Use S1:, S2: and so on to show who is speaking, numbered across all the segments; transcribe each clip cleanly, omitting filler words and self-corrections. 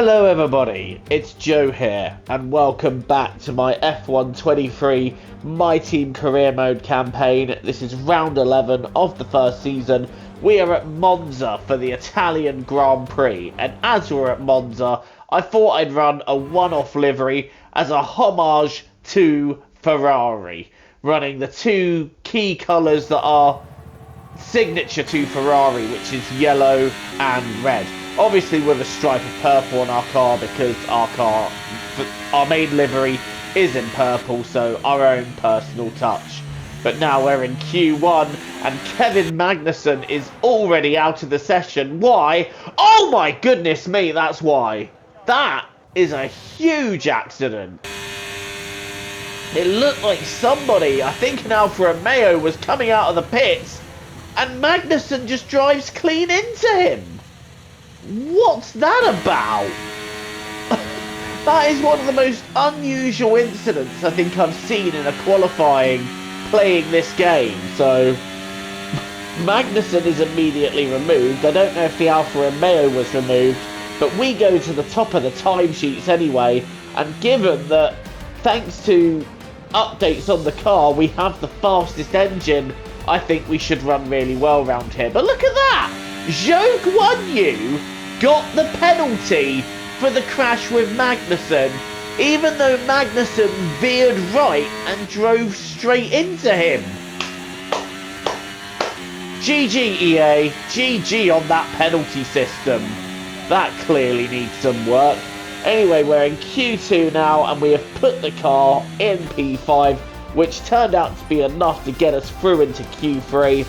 S1: Hello everybody, it's Joe here, and welcome back to my F1 23 My Team Career Mode campaign. This is round 11 of the first season. We are at Monza for the Italian Grand Prix, and as we're at Monza, I thought I'd run a one-off livery as a homage to Ferrari, running the two key colours that are signature to Ferrari, which is yellow and red. Obviously with a stripe of purple on our car because our main livery is in purple, so our own personal touch. But now we're in Q1 and Kevin Magnussen is already out of the session. Why? Oh my goodness me, that's why. That is a huge accident. It looked like somebody, I think an Alfa Romeo, was coming out of the pits and Magnussen just drives clean into him. What's that about? That is one of the most unusual incidents I think I've seen in a qualifying playing this game. So Magnussen is immediately removed. I don't know if the Alfa Romeo was removed, but we go to the top of the timesheets anyway. And given that thanks to updates on the car we have the fastest engine, I think we should run really well around here. But look at that! Zhou Guanyu got the penalty for the crash with Magnussen, even though Magnussen veered right and drove straight into him. GG EA, GG on that penalty system. That clearly needs some work. Anyway, we're in Q2 now and we have put the car in P5, which turned out to be enough to get us through into Q3.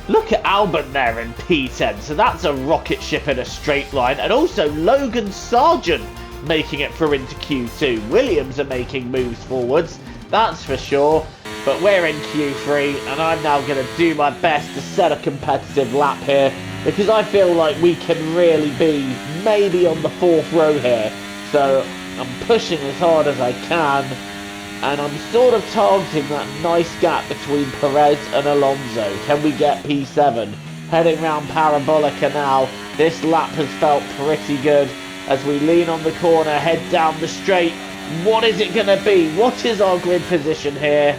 S1: Look at Albon there in P10, so that's a rocket ship in a straight line. And also Logan Sargent making it through into Q2. Williams are making moves forwards, that's for sure. But we're in Q3 and I'm now going to do my best to set a competitive lap here, because I feel like we can really be maybe on the fourth row here. So I'm pushing as hard as I can. And I'm sort of targeting that nice gap between Perez and Alonso. Can we get P7? Heading round Parabolica now. This lap has felt pretty good as we lean on the corner, head down the straight. What is it going to be? What is our grid position here?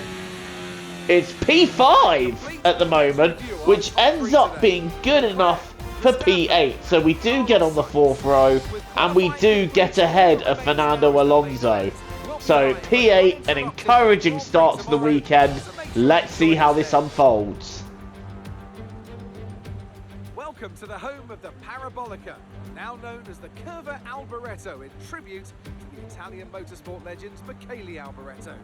S1: It's P5 at the moment, which ends up being good enough for P8. So we do get on the fourth row and we do get ahead of Fernando Alonso. So P8, an encouraging start to the weekend. Let's see how this unfolds.
S2: Welcome to the home of the Parabolica, now known as the Curva Alboreto, in tribute to the Italian motorsport legends Michele Alboreto.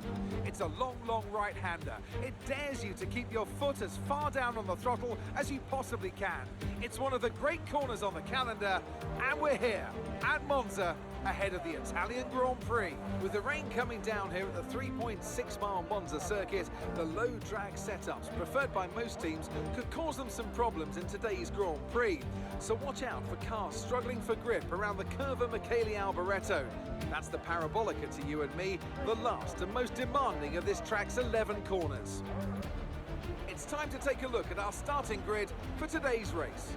S2: It's a long, right-hander. It dares you to keep your foot as far down on the throttle as you possibly can. It's one of the great corners on the calendar, and we're here at Monza, ahead of the Italian Grand Prix. With the rain coming down here at the 3.6-mile Monza circuit, the low drag setups preferred by most teams could cause them some problems in today's Grand Prix. So watch out for cars struggling for grip around the Curva Michele Alboreto. That's the Parabolica to you and me, the last and most demanding of this track's 11 corners. It's time to take a look at our starting grid for today's race.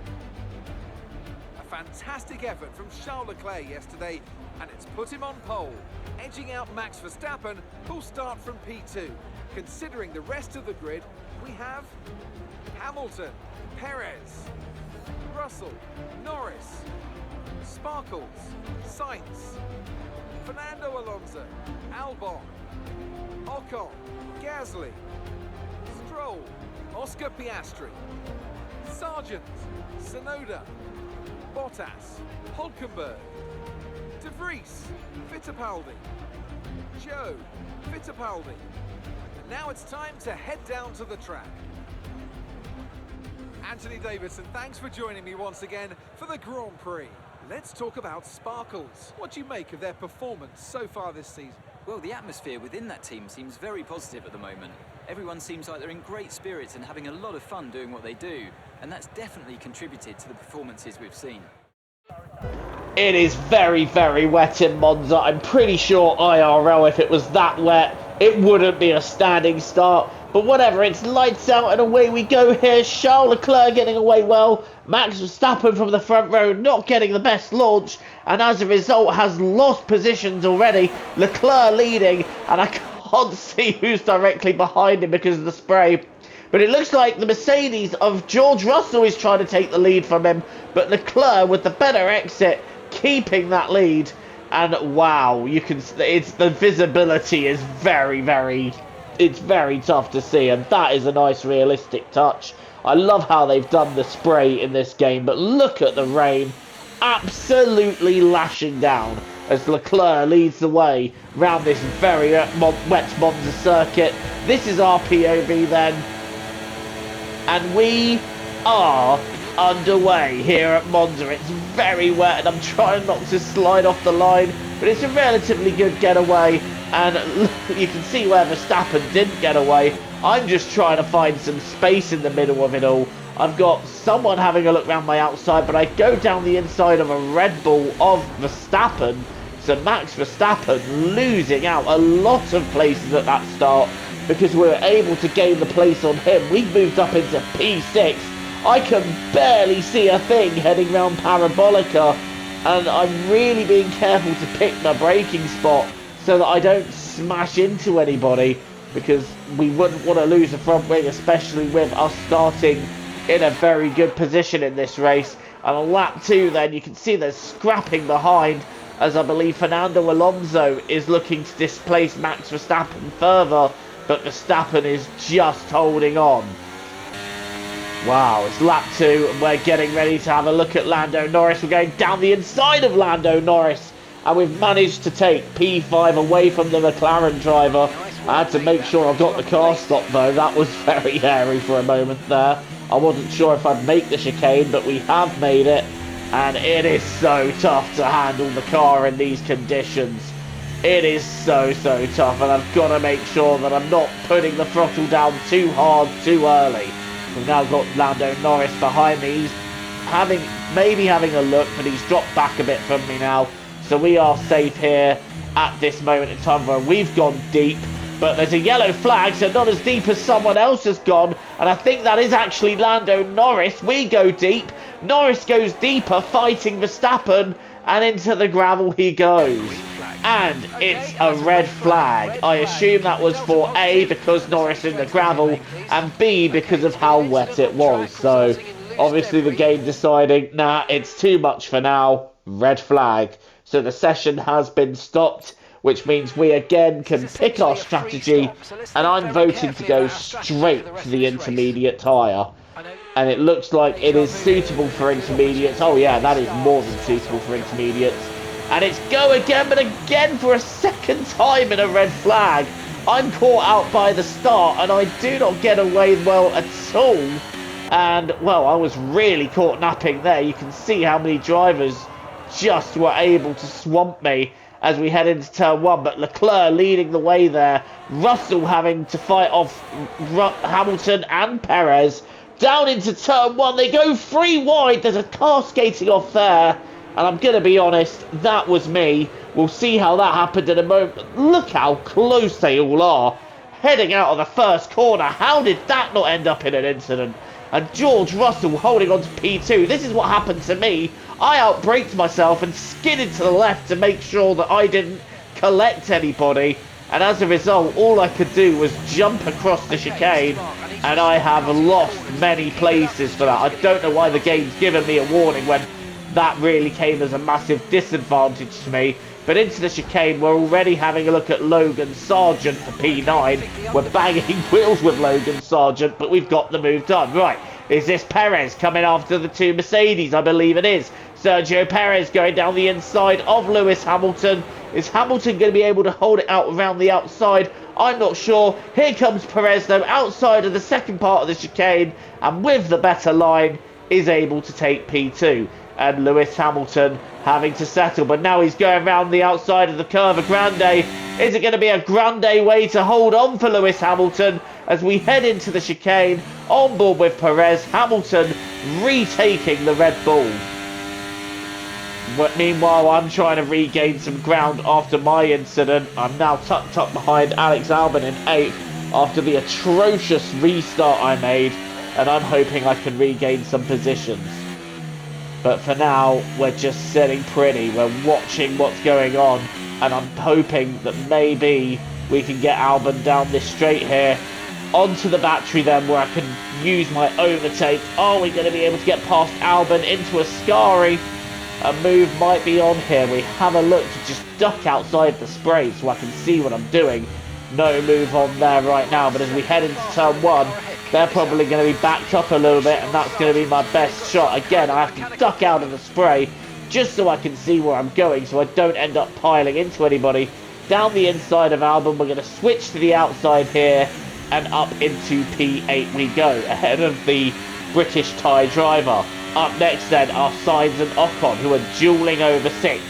S2: Fantastic effort from Charles Leclerc yesterday, and it's put him on pole, edging out Max Verstappen, who'll start from P2. Considering the rest of the grid, we have Hamilton, Perez, Russell, Norris, Sparkles, Sainz, Fernando Alonso, Albon, Ocon, Gasly, Stroll, Oscar Piastri, Sargent, Tsunoda, Bottas, Hulkenberg, De Vries, Fittipaldi, Joe, Fittipaldi. And now it's time to head down to the track. Anthony Davidson, thanks for joining me once again for the Grand Prix. Let's talk about Sparkles. What do you make of their performance so far this season?
S3: Well, the atmosphere within that team seems very positive at the moment. Everyone seems like they're in great spirits and having a lot of fun doing what they do, and that's definitely contributed to the performances we've seen.
S1: It is very wet in Monza. I'm pretty sure IRL, if it was that wet, it wouldn't be a standing start. But whatever, it's lights out and away we go here. Charles Leclerc getting away well. Max Verstappen from the front row not getting the best launch, and as a result has lost positions already. Leclerc leading, and I can't see who's directly behind him because of the spray. But it looks like the Mercedes of George Russell is trying to take the lead from him, but Leclerc with the better exit keeping that lead. And wow, you can, it's the visibility is it's very tough to see, and that is a nice realistic touch. I love how they've done the spray in this game, but look at the rain absolutely lashing down as Leclerc leads the way round this very wet Monza circuit. This is our POV then, and we are underway here at Monza. It's very wet and I'm trying not to slide off the line, but it's a relatively good getaway, and you can see where Verstappen didn't get away. I'm just trying to find some space in the middle of it all. I've got someone having a look around my outside, but I go down the inside of a Red Bull of Verstappen, so Max Verstappen losing out a lot of places at that start because we were able to gain the place on him. We've moved up into P6. I can barely see a thing heading round Parabolica, and I'm really being careful to pick my braking spot so that I don't smash into anybody, because we wouldn't want to lose the front wing, especially with us starting in a very good position in this race. And on lap 2 then, you can see they're scrapping behind, as I believe Fernando Alonso is looking to displace Max Verstappen further, but Verstappen is just holding on. Wow, it's lap 2 and we're getting ready to have a look at Lando Norris. We're going down the inside of Lando Norris, and we've managed to take P5 away from the McLaren driver. I had to make sure I got the car stopped though. That was very hairy for a moment there. I wasn't sure if I'd make the chicane, but we have made it, and it is so tough to handle the car in these conditions. It is so tough, and I've got to make sure that I'm not putting the throttle down too hard too early. We've now got Lando Norris behind me. He's maybe having a look, but he's dropped back a bit from me now. So we are safe here at this moment in time where we've gone deep. But there's a yellow flag, so not as deep as someone else has gone. And I think that is actually Lando Norris. We go deep. Norris goes deeper, fighting Verstappen, and into the gravel he goes. And it's a red flag. I assume that was for A, because Norris in the gravel, and B, because of how wet it was. So obviously the game deciding, nah, it's too much for now. Red flag. So the session has been stopped, which means we again can pick our strategy, and I'm voting to go straight to the intermediate tyre. And it looks like it is suitable for intermediates. Oh yeah, that is more than suitable for intermediates. And it's go again, but again for a second time in a red flag. I'm caught out by the start, and I do not get away well at all. And, well, I was really caught napping there. You can see how many drivers just were able to swamp me as we head into turn 1. But Leclerc leading the way there. Russell having to fight off Hamilton and Perez. Down into turn 1. They go 3 wide. There's a car skating off there. And I'm going to be honest, that was me. We'll see how that happened in a moment. Look how close they all are. Heading out of the first corner. How did that not end up in an incident? And George Russell holding on to P2. This is what happened to me. I outbraked myself and skidded to the left to make sure that I didn't collect anybody. And as a result, all I could do was jump across the chicane. And I have lost many places for that. I don't know why the game's given me a warning when that really came as a massive disadvantage to me. But into the chicane, we're already having a look at Logan Sargent for P9. We're banging wheels with Logan Sargent, but we've got the move done. Right, is this Perez coming after the 2 Mercedes? I believe it is. Sergio Perez going down the inside of Lewis Hamilton. Is Hamilton going to be able to hold it out around the outside? I'm not sure. Here comes Perez, though, outside of the second part of the chicane, and with the better line, is able to take P2. And Lewis Hamilton having to settle, but now he's going around the outside of the Curva Grande. Is it going to be a grande way to hold on for Lewis Hamilton as we head into the chicane? On board with Perez, Hamilton retaking the Red Bull. Meanwhile, I'm trying to regain some ground after my incident. I'm now tucked up behind Alex Albon in 8th after the atrocious restart I made, and I'm hoping I can regain some positions. But for now, we're just sitting pretty. We're watching what's going on, and I'm hoping that maybe we can get Albon down this straight here, onto the battery then, where I can use my overtake. Are we going to be able to get past Albon into Ascari? A move might be on here. We have a look to just duck outside the spray so I can see what I'm doing. No move on there right now, but as we head into turn 1, they're probably going to be backed up a little bit, and that's going to be my best shot. Again, I have to duck out of the spray just so I can see where I'm going, so I don't end up piling into anybody. Down the inside of Albon, we're going to switch to the outside here, and up into P8 we go, ahead of the British Thai driver. Up next then are Sainz and Ocon, who are dueling over 6th.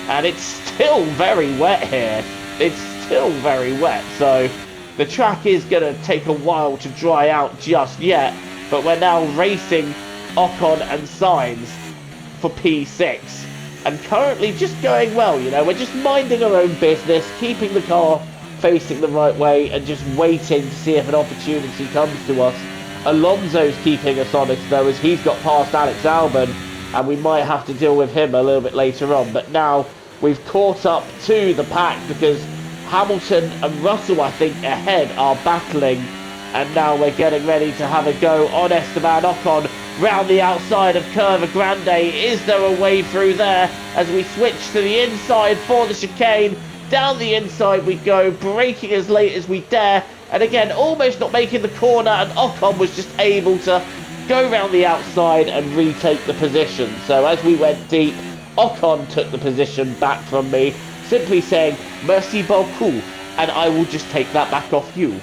S1: And it's still very wet here. It's still very wet, so the track is going to take a while to dry out just yet. But we're now racing Ocon and Sainz for P6. And currently just going well, you know. We're just minding our own business, keeping the car facing the right way and just waiting to see if an opportunity comes to us. Alonso's keeping us honest though, as he's got past Alex Albon, and we might have to deal with him a little bit later on. But now we've caught up to the pack because Hamilton and Russell, I think, ahead are battling, and now we're getting ready to have a go on Esteban Ocon round the outside of Curva Grande. Is there a way through there as we switch to the inside for the chicane? Down the inside we go, braking as late as we dare, and again almost not making the corner, and Ocon was just able to go round the outside and retake the position. So as we went deep, Ocon took the position back from me, simply saying merci beaucoup, and I will just take that back off you.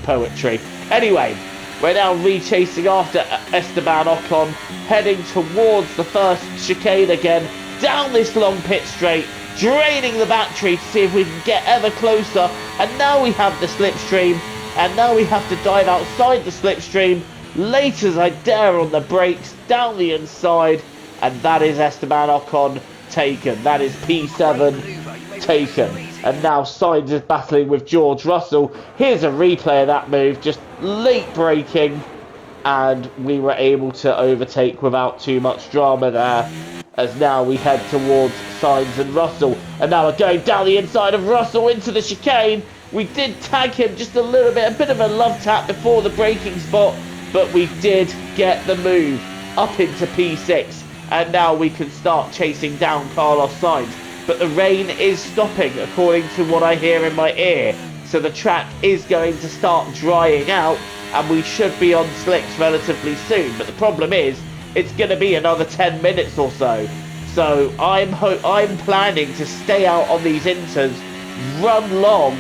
S1: Poetry. Anyway, we're now rechasing after Esteban Ocon, heading towards the first chicane again, down this long pit straight, draining the battery to see if we can get ever closer. And now we have the slipstream, and now we have to dive outside the slipstream, late as I dare on the brakes, down the inside, and that is Esteban Ocon taken. That is P7 taken. And now Sainz is battling with George Russell. Here's a replay of that move, just late braking, and we were able to overtake without too much drama there, as now we head towards Sainz and Russell. And now we're going down the inside of Russell into the chicane. We did tag him just a little bit, a bit of a love tap before the braking spot, but we did get the move up into P6. And now we can start chasing down Carlos Sainz. But the rain is stopping, according to what I hear in my ear. So the track is going to start drying out, and we should be on slicks relatively soon. But the problem is, it's going to be another 10 minutes or so. So I'm planning to stay out on these inters, run long,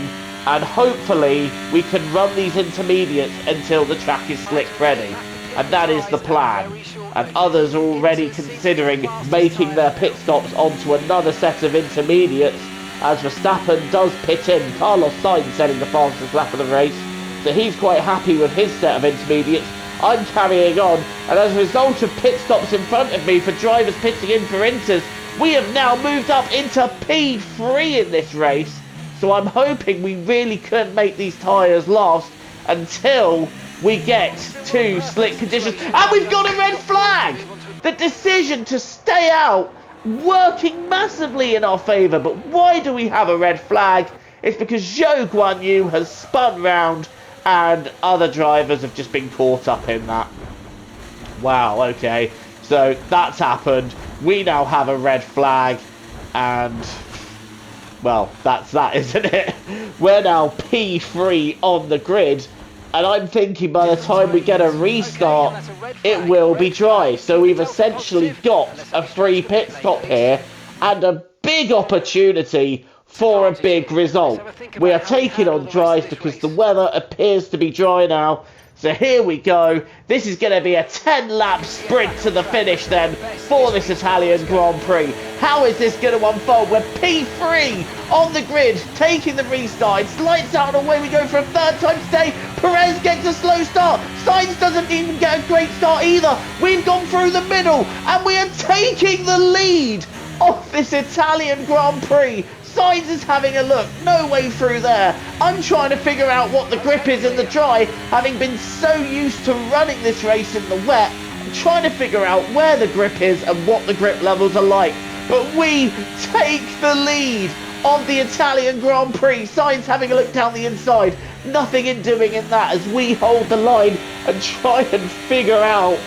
S1: and hopefully we can run these intermediates until the track is slick ready. And that is the plan. And others are already considering making their pit stops onto another set of intermediates, as Verstappen does pit in. Carlos Sainz setting the fastest lap of the race, so he's quite happy with his set of intermediates. I'm carrying on, and as a result of pit stops in front of me for drivers pitting in for inters, we have now moved up into P3 in this race. So I'm hoping we really couldn't make these tyres last until we get to slick conditions. And we've got a red flag! The decision to stay out working massively in our favour. But why do we have a red flag? It's because Zhou Guanyu has spun round and other drivers have just been caught up in that. Wow, okay. So that's happened. We now have a red flag, and well, that's that, isn't it? We're now P3 on the grid, and I'm thinking by the time we get a restart, it will be dry. So we've essentially got a free pit stop here, and a big opportunity for a big result. We are taking on dries because the weather appears to be dry now, So here we go. This is going to be a 10-lap sprint to the finish then for this Italian Grand Prix. How is this going to unfold? We're P3 on the grid, taking the restart. It's lights out and away we go for a third time today. Perez gets a slow start. Sainz doesn't even get a great start either. We've gone through the middle and we are taking the lead of this Italian Grand Prix. Sainz is having a look, no way through there. I'm trying to figure out what the grip is in the dry, having been so used to running this race in the wet. I'm trying to figure out where the grip is and what the grip levels are like. But we take the lead of the Italian Grand Prix. Sainz having a look down the inside. Nothing in doing in that as we hold the line and try and figure out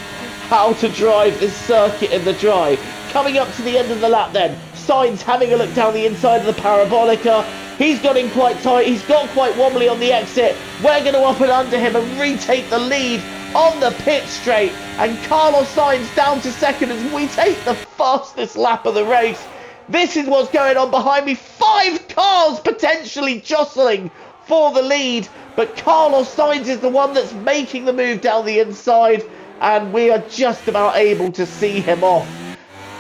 S1: how to drive this circuit in the dry. Coming up to the end of the lap then, Sainz having a look down the inside of the Parabolica. He's got in quite tight. He's got quite wobbly on the exit. We're going to up and under him and retake the lead on the pit straight. And Carlos Sainz down to second as we take the fastest lap of the race. This is what's going on behind me. 5 cars potentially jostling for the lead. But Carlos Sainz is the one that's making the move down the inside. And we are just about able to see him off.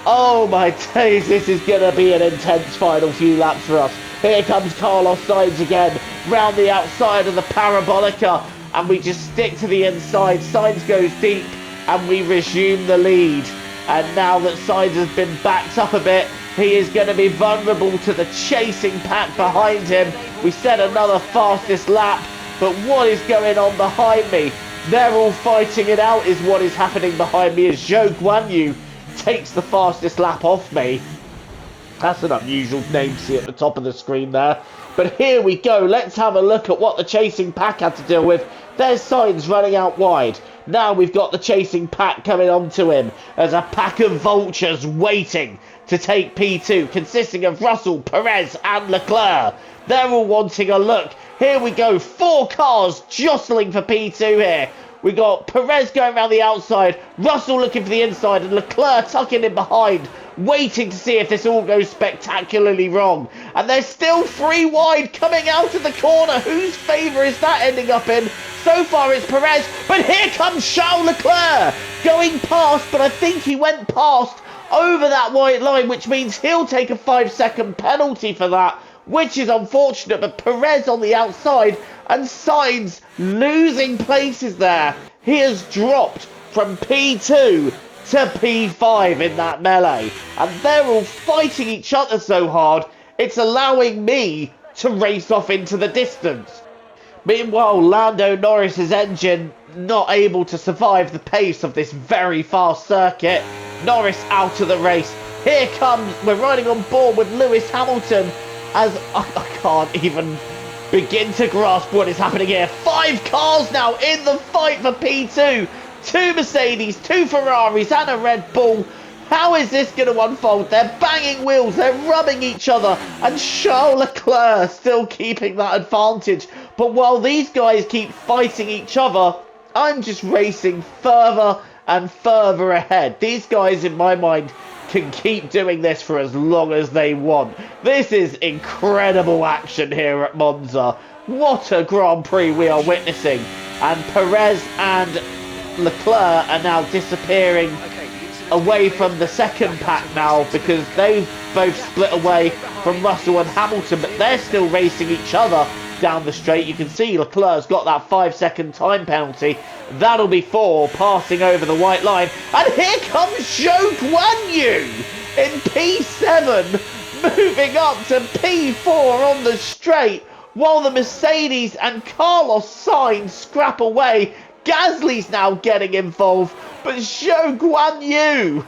S1: Oh my days, this is going to be an intense final few laps for us. Here comes Carlos Sainz again, round the outside of the Parabolica, and we just stick to the inside. Sainz goes deep, and we resume the lead. And now that Sainz has been backed up a bit, he is going to be vulnerable to the chasing pack behind him. We set another fastest lap, but what is going on behind me? They're all fighting it out is what is happening behind me as Zhou Guanyu takes the fastest lap off me. That's an unusual name to see at the top of the screen there. But here we go. Let's have a look at what the chasing pack had to deal with. There's Sainz running out wide. Now we've got the chasing pack coming onto him as a pack of vultures waiting to take P2, consisting of Russell, Perez and Leclerc. They're all wanting a look. Here we go. 4 cars jostling for P2 here. We got Perez going around the outside, Russell looking for the inside, and Leclerc tucking in behind, waiting to see if this all goes spectacularly wrong. And there's still 3 wide coming out of the corner. Whose favour is that ending up in? So far it's Perez, but here comes Charles Leclerc going past, but I think he went past over that white line, which means he'll take a 5-second penalty for that, which is unfortunate. But Perez on the outside and Sainz losing places there. He has dropped from P2 to P5 in that melee. And they're all fighting each other so hard, it's allowing me to race off into the distance. Meanwhile, Lando Norris's engine not able to survive the pace of this very fast circuit. Norris out of the race. Here comes, we're riding on board with Lewis Hamilton as I can't even begin to grasp what is happening here. 5 cars now in the fight for P2. 2 Mercedes, 2 Ferraris and a Red Bull. How is this going to unfold? They're banging wheels, they're rubbing each other, and Charles Leclerc still keeping that advantage. But while these guys keep fighting each other, I'm just racing further and further ahead. These guys, in my mind, can keep doing this for as long as they want. This is incredible action here at Monza. What a Grand Prix we are witnessing. And Perez and Leclerc are now disappearing away from the second pack now, because they've both split away from Russell and Hamilton, but they're still racing each other down the straight. You can see Leclerc's got that 5-second time penalty. That'll be 4 passing over the white line. And here comes Zhou Guanyu in P7, moving up to P4 on the straight, while the Mercedes and Carlos Sainz scrap away. Gasly's now getting involved, but Zhou Guanyu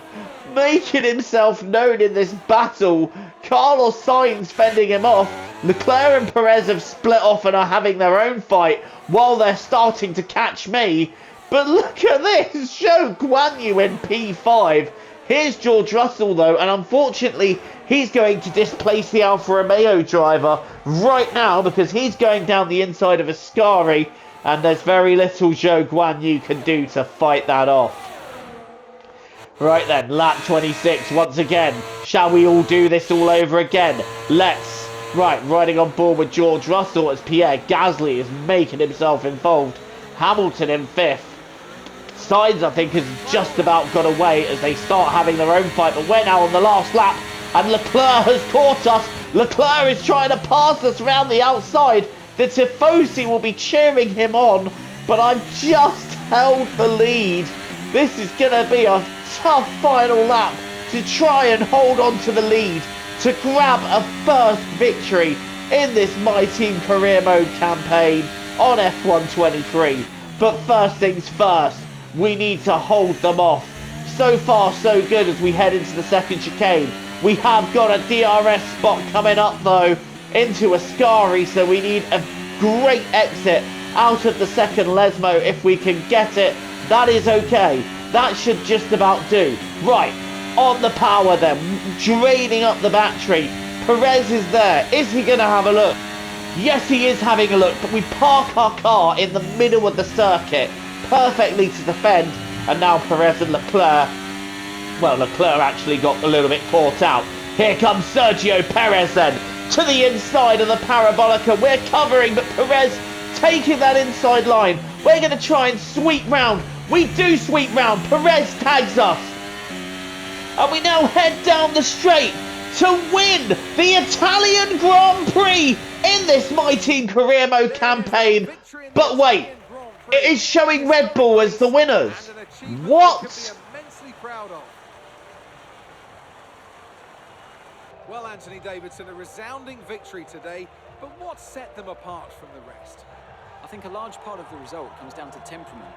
S1: making himself known in this battle. Carlos Sainz fending him off. Leclerc and Perez have split off and are having their own fight while they're starting to catch me. But look at this, Zhou Guanyu in P5. Here's George Russell though, and unfortunately he's going to displace the Alfa Romeo driver right now because he's going down the inside of Ascari, and there's very little Zhou Guanyu can do to fight that off. Right then, lap 26 once again. Shall we all do this all over again? Let's. Right, riding on board with George Russell as Pierre Gasly is making himself involved. Hamilton in 5th. Sainz, I think, has just about got away as they start having their own fight, but we're now on the last lap, and Leclerc has caught us. Leclerc is trying to pass us around the outside. The Tifosi will be cheering him on, but I've just held the lead. This is going to be a tough final lap to try and hold on to the lead, to grab a first victory in this My Team Career Mode campaign on F1 23. But first things first, we need to hold them off. So far so good as we head into the second chicane. We have got a DRS spot coming up though into Ascari, so we need a great exit out of the second Lesmo if we can get it. That is okay. That should just about do. Right, on the power then, draining up the battery. Perez is there. Is he going to have a look? Yes, he is having a look, but we park our car in the middle of the circuit perfectly to defend, and now Perez and Leclerc, well, Leclerc actually got a little bit caught out. Here comes Sergio Perez then, to the inside of the Parabolica. We're covering, but Perez taking that inside line. We're going to try and sweep round. We do sweep round. Perez tags us. And we now head down the straight to win the Italian Grand Prix in this My Team Career Mode campaign. But wait, it is showing Red Bull as the winners. What?
S2: Well, Anthony Davidson, a resounding victory today, but what set them apart from the rest?
S3: I think a large part of the result comes down to temperament.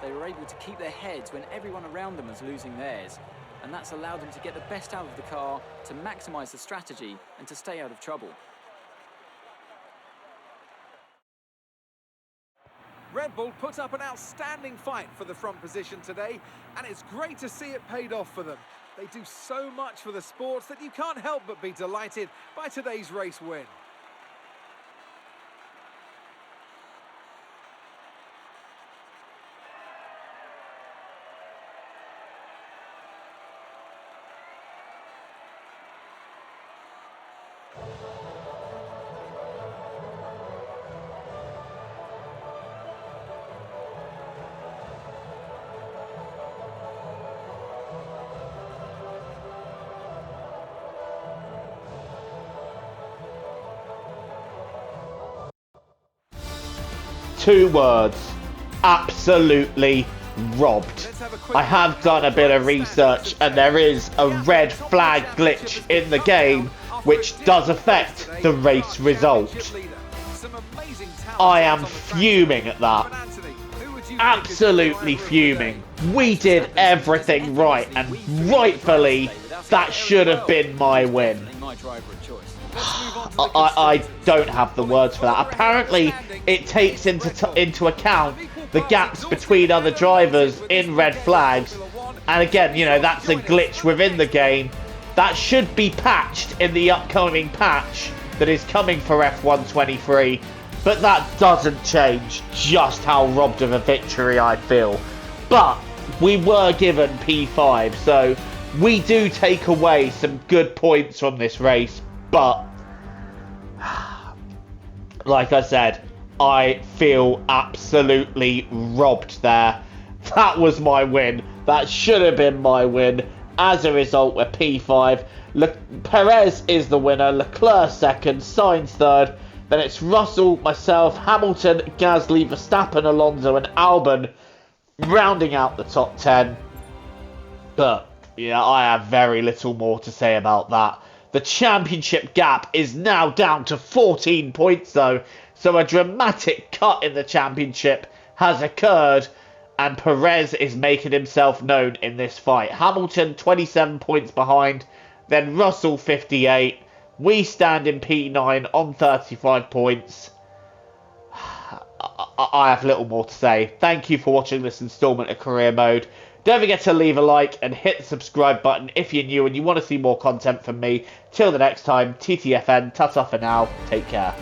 S3: They were able to keep their heads when everyone around them was losing theirs, and that's allowed them to get the best out of the car, to maximise the strategy, and to stay out of trouble.
S2: Red Bull put up an outstanding fight for the front position today, and it's great to see it paid off for them. They do so much for the sport that you can't help but be delighted by today's race win.
S1: Two words: absolutely robbed. I have done a bit of research, and there is a red flag glitch in the game which does affect the race result. I am fuming at that. Absolutely fuming. We did everything right, and rightfully that should have been my win. I don't have the words for that. Apparently, it takes into account the gaps between other drivers in red flags. And again, you know, that's a glitch within the game. That should be patched in the upcoming patch that is coming for F1 23. But that doesn't change just how robbed of a victory I feel. But we were given P5, so we do take away some good points from this race. But like I said, I feel absolutely robbed there. That was my win. That should have been my win. As a result, we're P5. Perez is the winner. Leclerc second. Sainz third. Then it's Russell, myself, Hamilton, Gasly, Verstappen, Alonso and Albon rounding out the top 10. But yeah, I have very little more to say about that. The championship gap is now down to 14 points though, so a dramatic cut in the championship has occurred, and Perez is making himself known in this fight. Hamilton 27 points behind, then Russell 58. We stand in P9 on 35 points. I have little more to say. Thank you for watching this installment of Career Mode. Don't forget to leave a like and hit the subscribe button if you're new and you want to see more content from me. Till the next time, TTFN, ta-ta for now, take care.